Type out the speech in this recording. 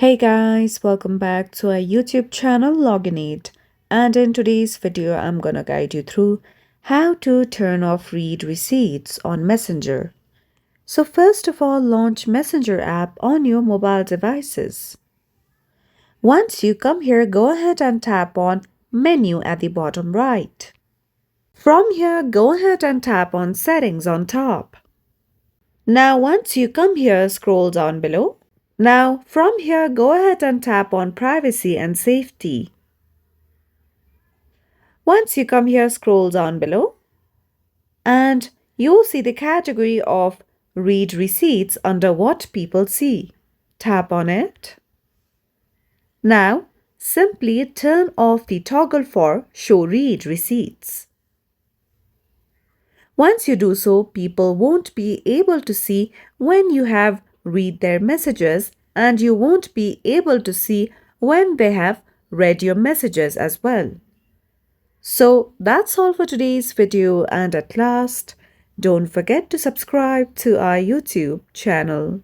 Hey guys, welcome back to our YouTube channel Loginate, and in today's video I'm gonna guide you through how to turn off read receipts on Messenger. So first of all, launch Messenger app on your mobile devices. Once you come here, go ahead and tap on menu at the bottom right. From here, go ahead and tap on settings on top. Now once you come here, scroll down below. Now, from here, go ahead and tap on Privacy and Safety. Once you come here, scroll down below, and you'll see the category of Read Receipts under What People See. Tap on it. Now, simply turn off the toggle for Show Read Receipts. Once you do so, people won't be able to see when you have read their messages, and you won't be able to see when they have read your messages as well. So that's all for today's video, and at last, don't forget to subscribe to our YouTube channel.